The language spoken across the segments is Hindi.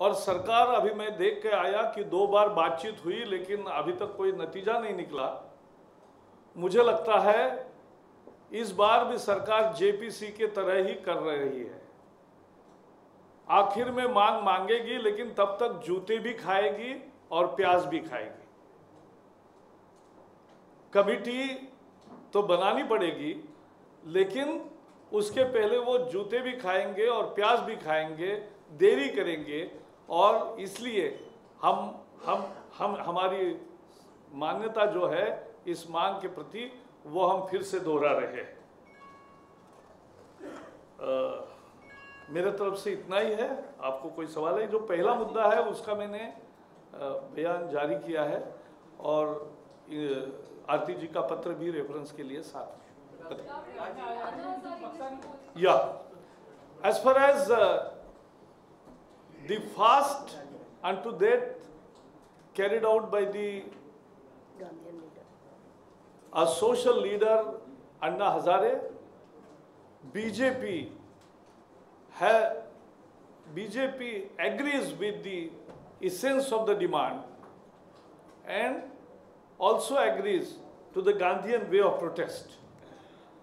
और सरकार, अभी मैं देख के आया कि 2 बार बातचीत हुई लेकिन अभी तक कोई नतीजा नहीं निकला। मुझे लगता है इस बार भी सरकार जेपीसी के तरह ही कर रही है। आखिर में मांग मांगेगी लेकिन तब तक जूते भी खाएगी और प्याज भी खाएगी। कमिटी तो बनानी पड़ेगी लेकिन उसके पहले वो जूते भी खाएंगे और प्याज भी खाएंगे, देरी करेंगे। और इसलिए हमारी मान्यता जो है इस मांग के प्रति वो हम फिर से दोहरा रहे हैं। मेरे तरफ से इतना ही है। आपको कोई सवाल है? जो पहला मुद्दा है उसका मैंने बयान जारी किया है और आरती जी का पत्र भी रेफरेंस के लिए साथ में। या as far as the fast unto death carried out by the a social leader Anna Hazare, BJP agrees with the essence of the demand and also agrees to the Gandhian way of protest,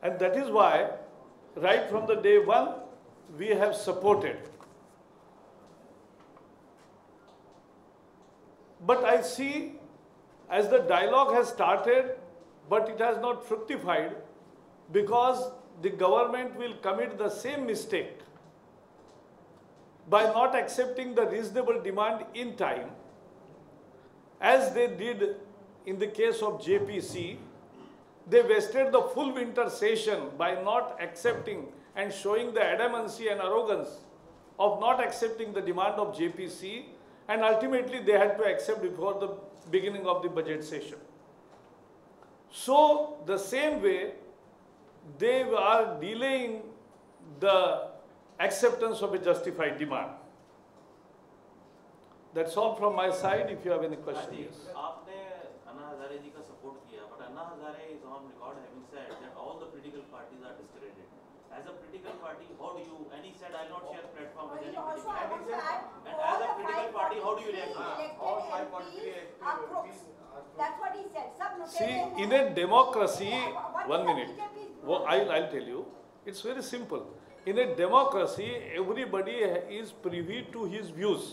and that is why right from the day one we have supported. But I see as the dialogue has started but it has not fructified because the government will commit the same mistake by not accepting the reasonable demand in time as they did in the case of JPC. They wasted the full winter session by not accepting and showing the adamancy and arrogance of not accepting the demand of JPC, and ultimately they had to accept before the beginning of the budget session. So the same way they are delaying the acceptance of a justified demand. That's all from my side. If you have any questions. आपने अन्ना हजारे जी का सपोर्ट किया, but Anna Hazare is on record having said that all the political parties are discredited. As a political party, how do you? And he said, "I'll not share platform with any political party." And as a political party, how do you react? All 543 That's what he said. See, in a democracy, 1 minute. Well, I'll tell you. It's very simple. In a democracy, everybody is privy to his views,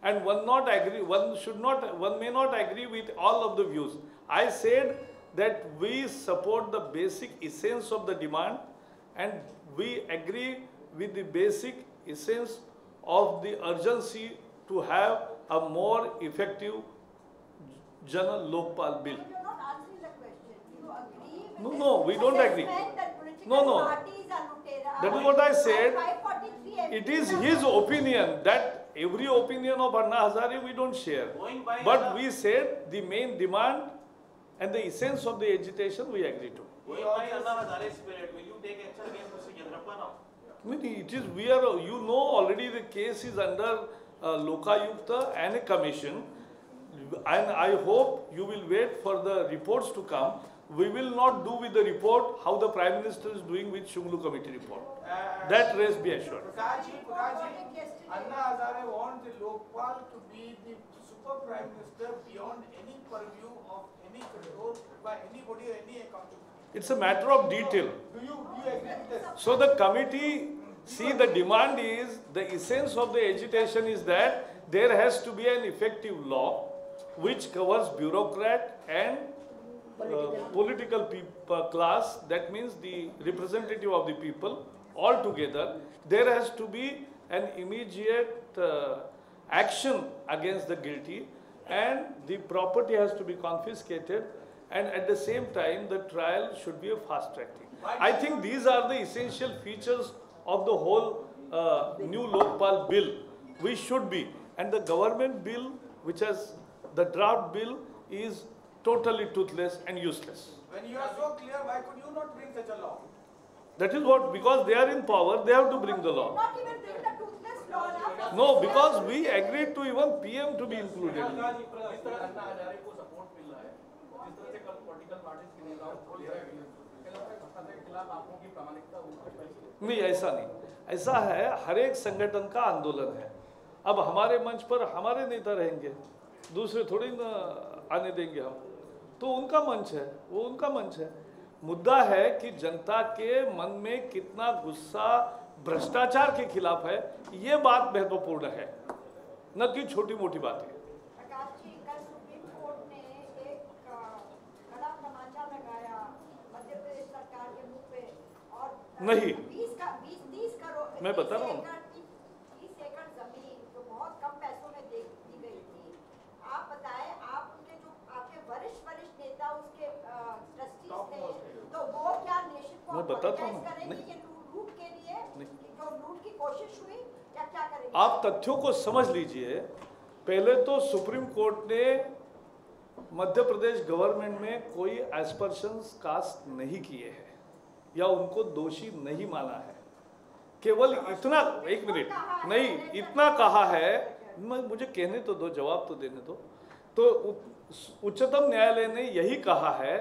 and one may not agree with all of the views. I said that we support the basic essence of the demand, and we agree with the basic essence of the urgency to have a more effective Jana Lokpal bill. You're not answering the question. You agree with No, we don't agree. No. That is what I said. It is his opinion that every opinion of Anna Hazare we don't share. But we said the main demand and the essence of the agitation we agree to. Going by Anna Hazare's spirit, will you take action against Mr. Yedrappa now? Already the case is under Lokayukta and a commission, and I hope you will wait for the reports to come. We will not do with the report how the Prime Minister is doing with Shunglu Committee report. That rest be assured. Prakash ji, Anna Hazare wants the Lokpal to be the super Prime Minister beyond any purview of any control by anybody or any accountability. It's a matter of detail. Do you agree with this? So the committee, see, the demand is, the essence of the agitation is that there has to be an effective law which covers bureaucrat and political class, that means the representative of the people all together. There has to be an immediate action against the guilty, and the property has to be confiscated, and at the same time the trial should be a fast track thing. I think these are the essential features of the whole new Lokpal bill. We should be, and the government bill, which has the draft bill, is totally toothless and useless. When you are so clear, why could you not bring such a law? That is what, because they are in power, they have to bring the law. Not even bring the toothless law. No, because we agreed to even PM to be included. नहीं, ऐसा नहीं, ऐसा है, हर एक संगठन का आंदोलन है अब हमारे मंच पर हमारे नेता रहेंगे, दूसरे थोड़ी ना आने देंगे हम, तो उनका मंच है, वो उनका मंच है। मुद्दा है कि जनता के मन में कितना गुस्सा भ्रष्टाचार के खिलाफ है, ये बात महत्वपूर्ण है, न कि छोटी मोटी बातें। प्रकाश जी, कल सुप्रीम कोर्ट ने एक कड़ा तमाचा लगाया मध्य प्रदेश सरकार के मुंह पे और नहीं। 20-30 करोड़ मैं बता रहा हूँ। 30 एकड़ जमीन जो बहुत कम पैसों में दी गई थी। आप बताएं, आप उनके जो आपके वरिष्ठ नेता उसके ट्रस्टीज थे, तो वो क्या नेशन को मैं बताता हूँ। apologize करेंगे कि लूट के लिए जो लूट की कोशिश हुई, या क्या करेंगे? आप तथ्यों को समझ लीजिए। पहले तो सुप्रीम कोर्ट ने मध्य प्रदेश गवर्नमेंट में कोई एस्पर्शंस कास्ट नहीं किए हैं या उनको दोषी नहीं माना है। केवल इतना, एक मिनट, नहीं, इतना कहा है, मुझे कहने तो दो, जवाब तो देने दो। तो उच्चतम न्यायालय ने यही कहा है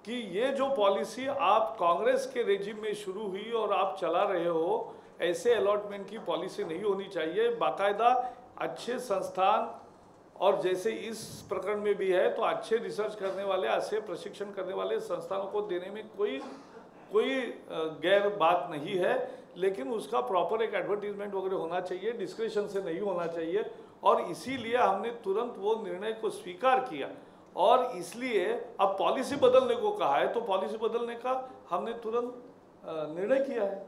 कि ये जो पॉलिसी आप कांग्रेस के रेजिम में शुरू हुई और आप चला रहे हो, ऐसे अलॉटमेंट की पॉलिसी नहीं होनी चाहिए। बाकायदा अच्छे संस्थान, और जैसे इस प्रकरण में भी है, तो अच्छे रिसर्च करने वाले, अच्छे प्रशिक्षण करने वाले संस्थानों को देने में कोई गैर बात नहीं है, लेकिन उसका प्रॉपर एक एडवर्टीजमेंट वगैरह होना चाहिए, डिस्क्रिप्शन से नहीं होना चाहिए। और इसीलिए हमने तुरंत वो निर्णय को स्वीकार किया, और इसलिए अब पॉलिसी बदलने को कहा है, तो पॉलिसी बदलने का हमने तुरंत निर्णय किया है।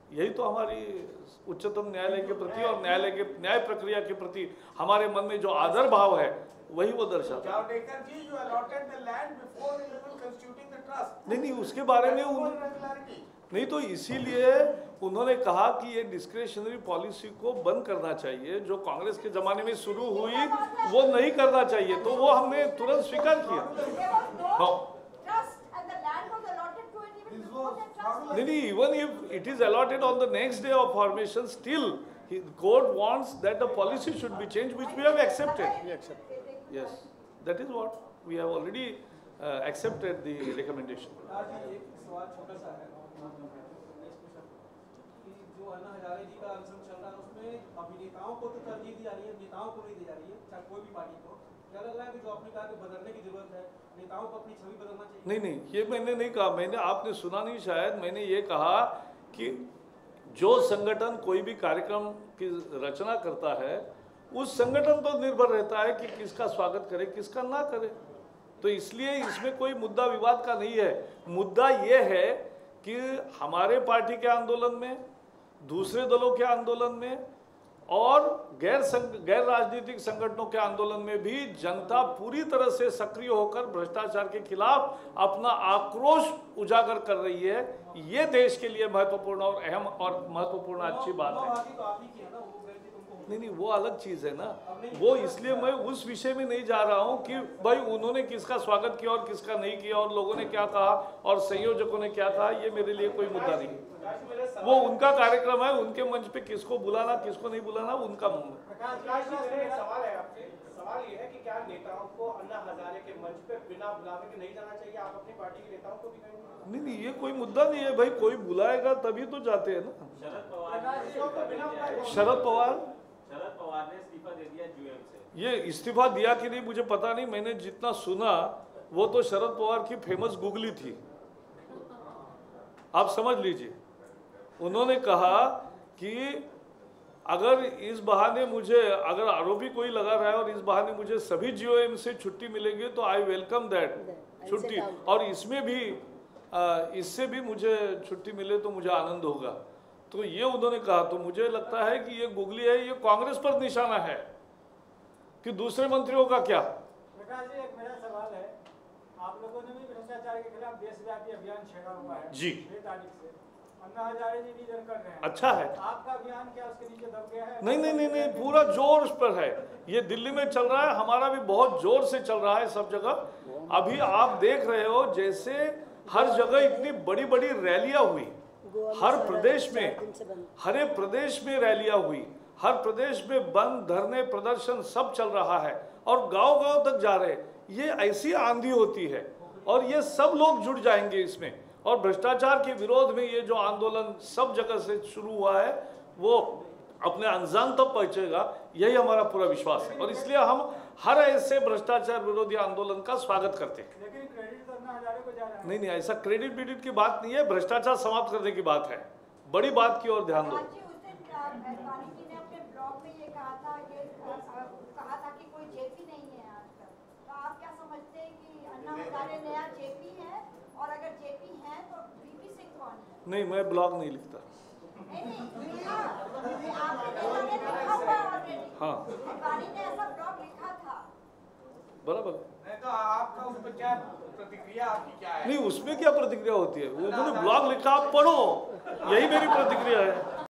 यही तो हमारी उच्चतम न्यायालय के प्रति और न्यायालय के न्याय प्रक्रिया के प्रति हमारे मन में जो आदर भाव है, वही वो दर्शाता है। जावड़ेकर जी, you allotted the land before even constituting the trust. नहीं, उसके बारे में नहीं, तो इसीलिए उन्होंने कहा कि ये डिस्क्रिशनरी पॉलिसी को बंद करना चाहिए, जो कांग्रेस के जमाने में शुरू हुई वो नहीं करना चाहिए, तो वो हमने तुरंत स्वीकार किया। हाँ, नहीं, even if it is allotted on the next day of formation, still the court wants that the policy should be changed, which we have accepted. Yes, that is what we have already accepted the recommendation. एक सवाल छोटा सा है कि जो अन्ना हजारे जी का अनशन चल रहा है, उसमें अभिनेताओं को तो तरजीह दी जा रही है, नेताओं को नहीं दी जा रही है, चाहे कोई भी पार्टी को। क्या लग रहा है कि जो आपने कहा कि बदलने की जरूरत है, नेताओं को अपनी छवि बदलना चाहिए? नहीं, ये मैंने नहीं कहा, मैंने, आपने सुना नहीं शायद, मैंने ये कहा कि जो संगठन कोई भी कार्यक्रम की रचना करता है, उस संगठन पर निर्भर रहता है कि किसका स्वागत करे, किसका ना करे। तो इसलिए इसमें कोई मुद्दा विवाद का नहीं है। मुद्दा ये है कि हमारे पार्टी के आंदोलन में, दूसरे दलों के आंदोलन में और गैर राजनीतिक संगठनों के आंदोलन में भी जनता पूरी तरह से सक्रिय होकर भ्रष्टाचार के खिलाफ अपना आक्रोश उजागर कर रही है। ये देश के लिए महत्वपूर्ण और अहम और महत्वपूर्ण अच्छी बात है। नहीं, वो अलग चीज है ना, वो इसलिए मैं उस विषय में नहीं जा रहा हूं कि भाई उन्होंने किसका स्वागत किया और किसका नहीं किया और लोगों ने क्या कहा और संयोजकों ने क्या कहा, ये मेरे लिए कोई मुद्दा नहीं। वो उनका कार्यक्रम है, उनके मंच पे किसको बुलाना किसको नहीं बुलाना उनका सवाल है आपसे। सवाल ये है कि क्या नेताओं को अन्ना हजारे के मंच पे बिना बुलावे के नहीं जाना चाहिए? आप अपनी पार्टी के नेताओं को भी कहेंगे? नहीं, ये कोई मुद्दा नहीं है भाई, कोई बुलाएगा तभी तो जाते हैं ना। शरद पवार ने इस्तीफा दे दिया यूएम से। ये इस्तीफा दिया कि नहीं मुझे पता नहीं, मैंने जितना सुना वो तो शरद पवार की फेमस गुगली थी, आप समझ लीजिए। उन्होंने कहा कि अगर इस बहाने मुझे, अगर आरोपी कोई लगा रहा है और इस बहाने मुझे सभी जीओएम से छुट्टी मिलेगी तो आई वेलकम दैट छुट्टी, और इसमें भी इससे भी मुझे छुट्टी मिले तो मुझे आनंद होगा। तो ये उन्होंने कहा, तो मुझे लगता है कि ये गुगली है, ये कांग्रेस पर निशाना है कि दूसरे मंत्रियों का क्या। प्रकाश जी, एक मेरा सवाल है, आप लोगों ने भी भ्रष्टाचार के खिलाफ देशव्यापी अभियान छेड़ा हुआ है जी, 6 तारीख से। अन्ना हजारे जी लीडर कर रहे हैं, अच्छा है। आपका अभियान क्या उसके नीचे दब गया है? नहीं, पूरा जोर पर है, ये दिल्ली में चल रहा है, हमारा भी बहुत जोर से चल रहा है सब जगह। अभी आप देख रहे हो जैसे हर जगह इतनी बड़ी बड़ी रैलियां हुई, हर प्रदेश में रैलियां हुई, हर प्रदेश में बंद धरने प्रदर्शन सब चल रहा है और गांव-गांव तक जा रहे हैं। ये ऐसी आंधी होती है और ये सब लोग जुड़ जाएंगे इसमें, और भ्रष्टाचार के विरोध में ये जो आंदोलन सब जगह से शुरू हुआ है वो अपने अंजाम तक पहुंचेगा, यही हमारा पूरा विश्वास है। और इसलिए हम हर ऐसे भ्रष्टाचार विरोधी आंदोलन का स्वागत करते हैं। लेकिन क्रेडिट तो अन्ना हजारे को जा रहा है। नहीं, ऐसा क्रेडिट बीडिट की बात नहीं है, भ्रष्टाचार समाप्त करने की बात है। बड़ी बात की ओर ध्यान दो। आज जी उस दिन मेहरबानी जी ने अपने ब्लॉग में ये कहा था कि कोई जेपी नहीं है आज तक। तो आप क्या समझते हैं कि अन्ना हजारे नया जेपी है, और अगर जेपी है तो वीपी सिंह कौन है? नहीं, मैं ब्लॉग नहीं लिखता। नहीं, आपने लिखा हुआ है ऑलरेडी। हाँ, मेहरबानी ने ऐसा ब्लॉग लिखा था। बराबर। नहीं तो आपका उस पर क्या प्रतिक्रिया, आपकी क्या है? नहीं, उसमें क्या प्रतिक्रिया होती है? वो उन्होंने ब्लॉग लिखा, आप पढ़ो, यही मेरी प्रतिक्रिया है।